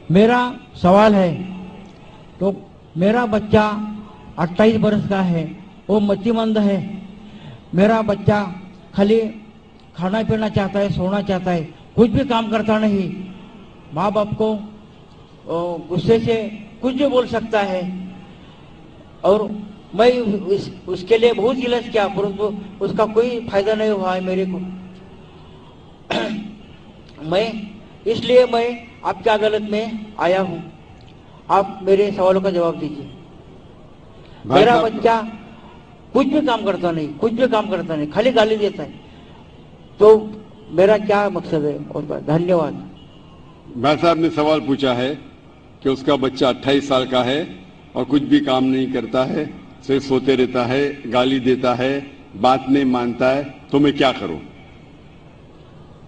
मेरा सवाल है, तो मेरा बच्चा 28 बरस का है, वो मतिमंद है। मेरा बच्चा खाली खाना पीना चाहता है, सोना चाहता है, कुछ भी काम करता नहीं। माँ बाप को गुस्से से कुछ भी बोल सकता है, और मैं उसके लिए बहुत इलाज किया, परंतु उसका कोई फायदा नहीं हुआ है मेरे को। इसलिए मैं आपकी अदालत में आया हूँ, आप मेरे सवालों का जवाब दीजिए। मेरा बच्चा कुछ भी काम करता नहीं, खाली गाली देता है, तो मेरा क्या मकसद है? और धन्यवाद। भाई साहब ने सवाल पूछा है कि उसका बच्चा 28 साल का है और कुछ भी काम नहीं करता है, सिर्फ सोते रहता है, गाली देता है, बात नहीं मानता है, तो मैं क्या करूं?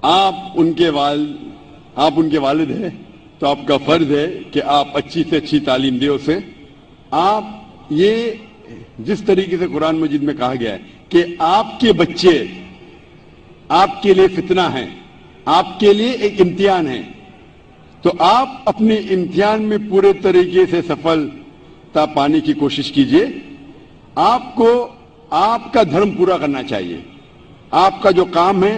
आप उनके वालिद हैं, तो आपका फर्ज है कि आप अच्छी से अच्छी तालीम दें उसे। आप ये जिस तरीके से कुरान मजीद में कहा गया है कि आपके बच्चे आपके लिए फितना है, आपके लिए एक इम्तिहान है, तो आप अपने इम्तिहान में पूरे तरीके से सफलता पाने की कोशिश कीजिए। आपको आपका धर्म पूरा करना चाहिए, आपका जो काम है,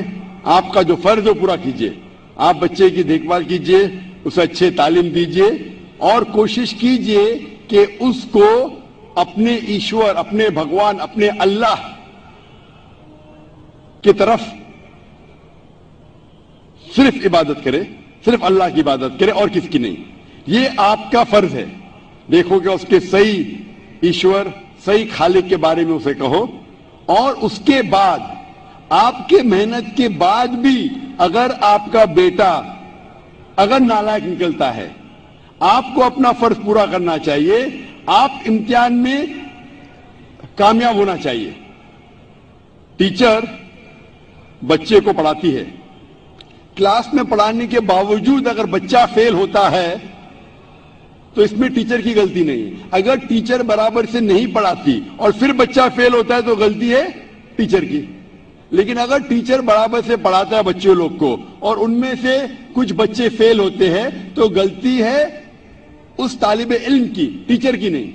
आपका जो फर्ज है पूरा कीजिए। आप बच्चे की देखभाल कीजिए, उसे अच्छे तालीम दीजिए और कोशिश कीजिए कि उसको अपने ईश्वर, अपने भगवान, अपने अल्लाह की तरफ सिर्फ इबादत करे, सिर्फ अल्लाह की इबादत करे और किसकी नहीं। ये आपका फर्ज है। देखोगे उसके सही ईश्वर, सही खालिक के बारे में उसे कहो, और उसके बाद आपके मेहनत के बाद भी अगर आपका बेटा अगर नालायक निकलता है, आपको अपना फर्ज पूरा करना चाहिए, आप इम्तिहान में कामयाब होना चाहिए। टीचर बच्चे को पढ़ाती है, क्लास में पढ़ाने के बावजूद अगर बच्चा फेल होता है तो इसमें टीचर की गलती नहीं है। अगर टीचर बराबर से नहीं पढ़ाती और फिर बच्चा फेल होता है तो गलती है टीचर की। लेकिन अगर टीचर बराबर से पढ़ाता है बच्चे लोग को और उनमें से कुछ बच्चे फेल होते हैं तो गलती है उस तालिबे इल्म की, टीचर की नहीं।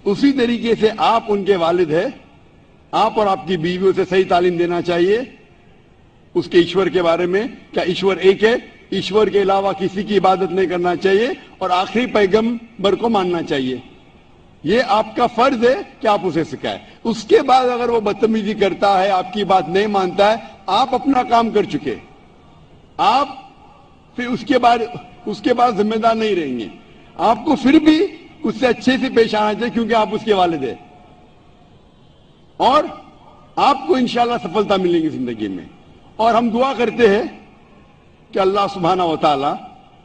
उसी तरीके से आप उनके वालिद हैं, आप और आपकी बीवी उसे सही तालीम देना चाहिए उसके ईश्वर के बारे में। क्या ईश्वर एक है? ईश्वर के अलावा किसी की इबादत नहीं करना चाहिए और आखिरी पैगंबर को मानना चाहिए। ये आपका फर्ज है कि आप उसे सिखाएं। उसके बाद अगर वो बदतमीजी करता है, आपकी बात नहीं मानता है, आप अपना काम कर चुके, आप फिर उसके बाद जिम्मेदार नहीं रहेंगे। आपको फिर भी उससे अच्छे से पेश आना चाहिए क्योंकि आप उसके वालिद हैं और आपको इंशाल्लाह सफलता मिलेगी जिंदगी में। और हम दुआ करते हैं कि अल्लाह सुब्हाना व तआला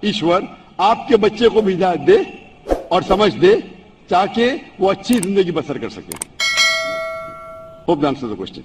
ईश्वर आपके बच्चे को भी हिदायत दे और समझ दे ताकि वो अच्छी जिंदगी बसर कर सके। Hope the answer the question.